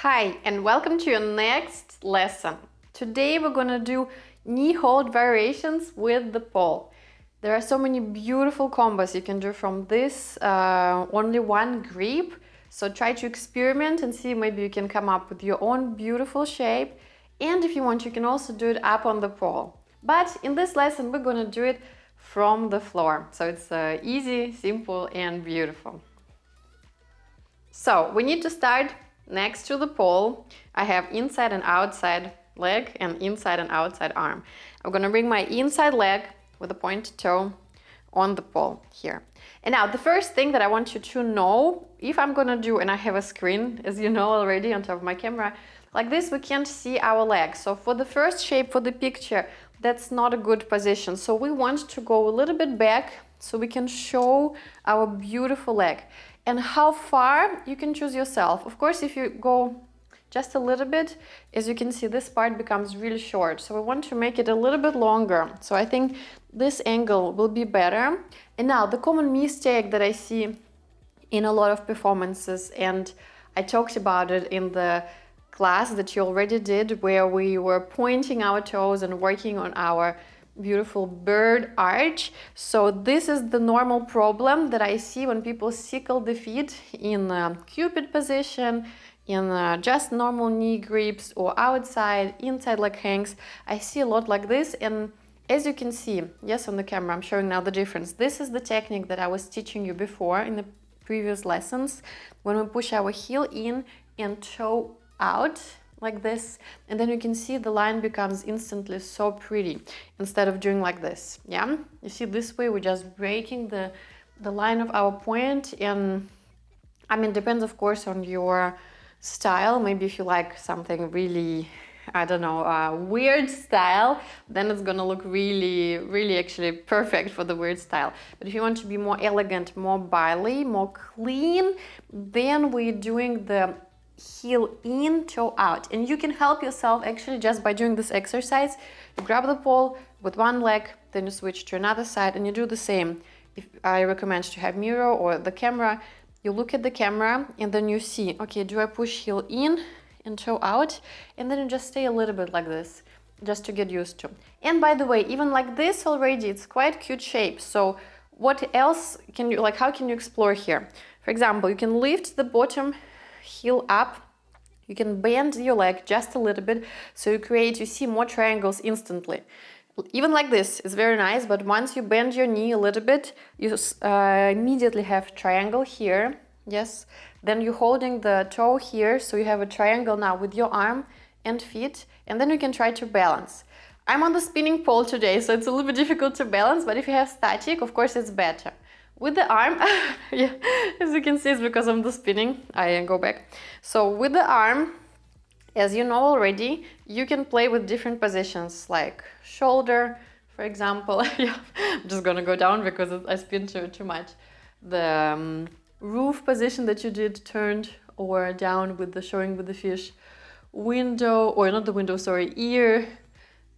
Hi, and welcome to your next lesson. Today we're gonna do knee hold variations with the pole. There are so many beautiful combos you can do from this only one grip. So try to experiment and see, maybe you can come up with your own beautiful shape. And if you want, you can also do it up on the pole. But in this lesson, we're gonna do it from the floor. So it's easy, simple, and beautiful. So we need to start next to the pole. I have inside and outside leg and inside and outside arm. I'm gonna bring my inside leg with a pointed toe on the pole here. And now the first thing that I want you to know, if I'm gonna do, and I have a screen, as you know already, on top of my camera, like this, we can't see our legs. So for the first shape, for the picture, that's not a good position. So we want to go a little bit back so we can show our beautiful leg. And how far, you can choose yourself. Of course, if you go just a little bit, as you can see, this part becomes really short. So we want to make it a little bit longer. So I think this angle will be better. And now the common mistake that I see in a lot of performances, and I talked about it in the class that you already did, where we were pointing our toes and working on our beautiful bird arch. So this is the normal problem that I see when people sickle the feet in cupid position, in just normal knee grips, or outside, inside leg hangs. I see a lot like this, and as you can see, yes, on the camera, I'm showing now the difference. This is the technique that I was teaching you before in the previous lessons, when we push our heel in and toe out like this, and then you can see the line becomes instantly so pretty instead of doing like this. Yeah, you see, this way we're just breaking the line of our point. And I mean, depends of course on your style. Maybe if you like something really, I don't know, weird style, then it's gonna look really actually perfect for the weird style. But if you want to be more elegant, more baile, more clean, then we're doing the heel in, toe out. And you can help yourself actually just by doing this exercise. You grab the pole with one leg, then you switch to another side, and you do the same. If I recommend to have mirror or the camera, you look at the camera and then you see, okay, do I push heel in and toe out? And then you just stay a little bit like this, just to get used to. And by the way, even like this already, it's quite cute shape. So what else can you, like, how can you explore here? For example, you can lift the bottom heel up, you can bend your leg just a little bit, so you see more triangles instantly. Even like this is very nice, but once you bend your knee a little bit, you immediately have triangle here. Yes, then you're holding the toe here, so you have a triangle now with your arm and feet, and then you can try to balance. I'm on the spinning pole today, so it's a little bit difficult to balance, but if you have static, of course it's better. With the arm, yeah, as you can see, it's because of the spinning. I go back. So with the arm, as you know already, you can play with different positions, like shoulder, for example. Yeah, I'm just gonna go down because I spin too much. The roof position that you did turned, or down with the showing with the fish. Window, or not the window, sorry, ear,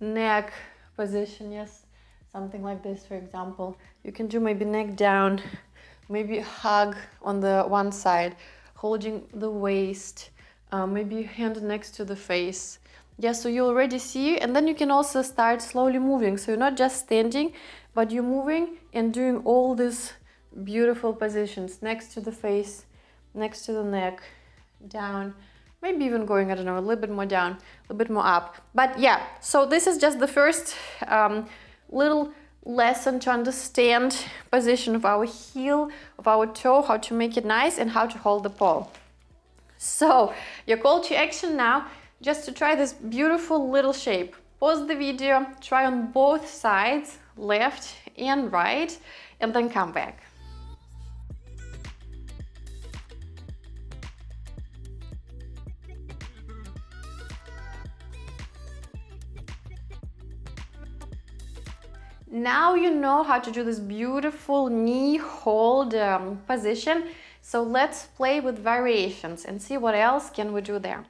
neck position, yes. Something like this, for example. You can do maybe neck down, maybe hug on the one side, holding the waist, maybe hand next to the face. Yeah, so you already see, and then you can also start slowly moving. So you're not just standing, but you're moving and doing all these beautiful positions next to the face, next to the neck, down, maybe even going, I don't know, a little bit more down, a little bit more up. But yeah, so this is just the first little lesson to understand position of our heel, of our toe, how to make it nice, and how to hold the pole. So your call to action now, just to try this beautiful little shape. Pause the video, try on both sides, left and right, and then come back. Now you know how to do this beautiful knee hold position. So let's play with variations and see what else can we do there.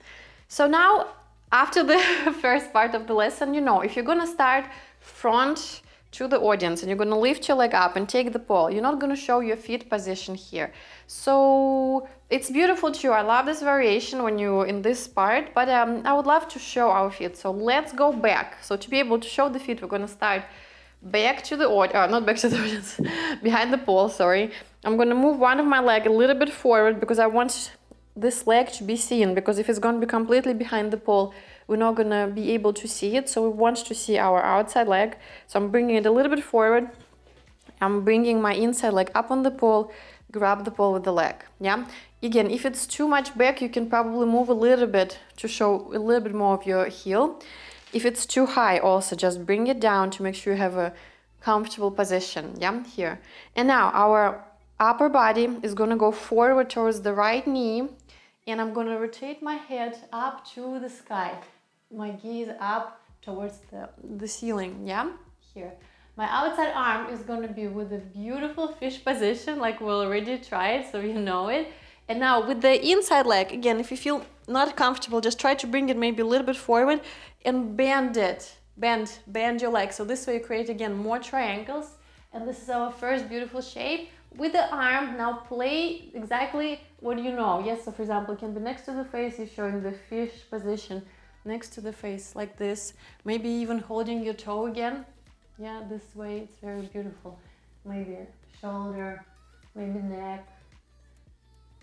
So now, after the first part of the lesson, you know, if you're gonna start front to the audience, and you're going to lift your leg up and take the pole. You're not going to show your feet position here. So it's beautiful too. I love this variation when you're in this part, but I would love to show our feet. So let's go back. So to be able to show the feet, we're going to start back to the audience, not back to the audience, behind the pole, sorry. I'm going to move one of my leg a little bit forward because I want this leg to be seen, because if it's going to be completely behind the pole, we're not going to be able to see it. So we want to see our outside leg. So I'm bringing it a little bit forward. I'm bringing my inside leg up on the pole, grab the pole with the leg. Yeah. Again, if it's too much back, you can probably move a little bit to show a little bit more of your heel. If it's too high, also just bring it down to make sure you have a comfortable position. Yeah, here. And now our upper body is going to go forward towards the right knee, and I'm going to rotate my head up to the sky. My gaze up towards the ceiling. Yeah, here. My outside arm is going to be with a beautiful fish position, like we already tried, so you know it. And now with the inside leg, again, if you feel not comfortable, just try to bring it maybe a little bit forward and bend it. Bend your leg. So this way you create, again, more triangles. And this is our first beautiful shape. With the arm, now play exactly what you know. Yes, so for example, it can be next to the face, you're showing the fish position next to the face, like this. Maybe even holding your toe again. Yeah, this way, it's very beautiful. Maybe shoulder, maybe neck.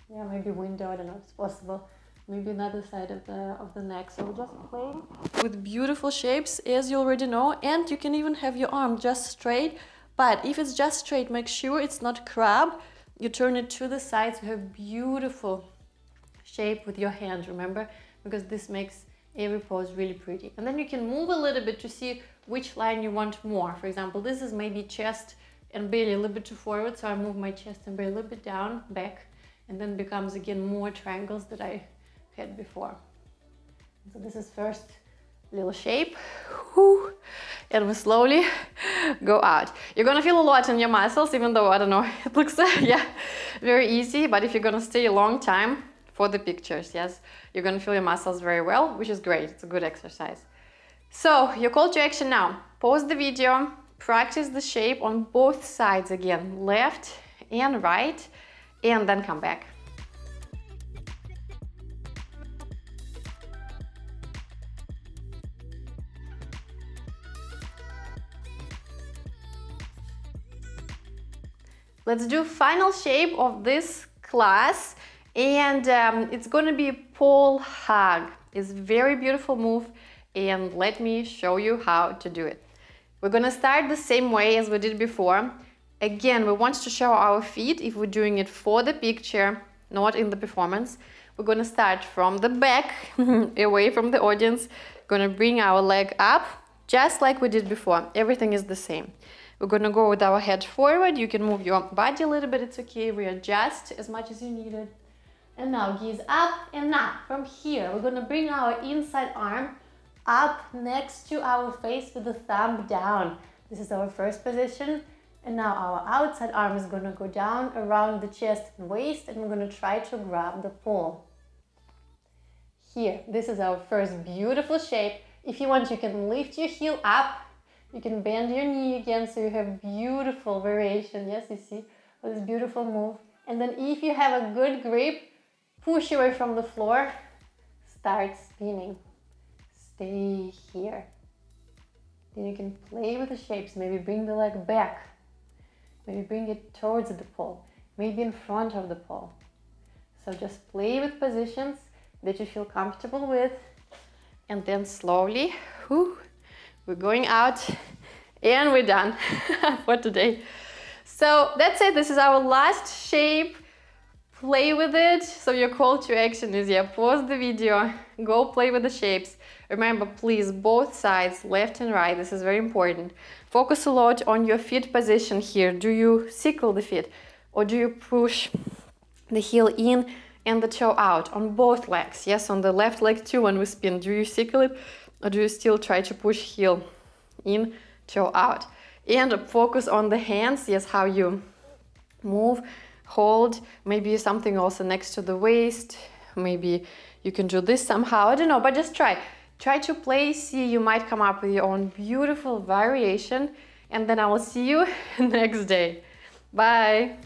Yeah, maybe window, I don't know if it's possible. Maybe another side of the neck. So just playing with beautiful shapes, as you already know. And you can even have your arm just straight. But if it's just straight, make sure it's not crab. You turn it to the sides. You have beautiful shape with your hand, remember? Because this makes every pose really pretty. And then you can move a little bit to see which line you want more. For example, this is maybe chest and belly a little bit too forward. So I move my chest and belly a little bit down, back. And then becomes again more triangles that I had before. So this is first little shape. Whew. And we slowly go out. You're gonna feel a lot in your muscles, even though, I don't know, it looks, yeah, very easy. But if you're gonna stay a long time for the pictures, yes, you're gonna feel your muscles very well, which is great. It's a good exercise. So your call to action now. Pause the video, practice the shape on both sides again, left and right, and then come back. Let's do final shape of this class, and it's going to be pole hug. It's a very beautiful move, and let me show you how to do it. We're going to start the same way as we did before. Again, we want to show our feet if we're doing it for the picture, not in the performance. We're going to start from the back, away from the audience. Going to bring our leg up, just like we did before. Everything is the same. We're going to go with our head forward. You can move your body a little bit, it's okay. Readjust as much as you need it. And now gaze up, and now from here, we're going to bring our inside arm up next to our face with the thumb down. This is our first position. And now our outside arm is going to go down around the chest and waist, and we're going to try to grab the pole. Here, this is our first beautiful shape. If you want, you can lift your heel up. You can bend your knee again, so you have beautiful variation. Yes, you see this beautiful move. And then if you have a good grip, push away from the floor, start spinning. Stay here. Then you can play with the shapes. Maybe bring the leg back. Maybe bring it towards the pole. Maybe in front of the pole. So just play with positions that you feel comfortable with. And then slowly, we're going out, and we're done for today. So that's it. This is our last shape. Play with it. So your call to action is, yeah, pause the video, go play with the shapes. Remember, please, both sides, left and right. This is very important. Focus a lot on your feet position here. Do you circle the feet, or do you push the heel in and the toe out on both legs? Yes, on the left leg too, when we spin. Do you circle it, or do you still try to push heel in, toe out? And focus on the hands. Yes, how you move, hold, maybe something also next to the waist. Maybe you can do this somehow. I don't know, but just try. Try to play. See, you might come up with your own beautiful variation. and then I will see you next day. Bye!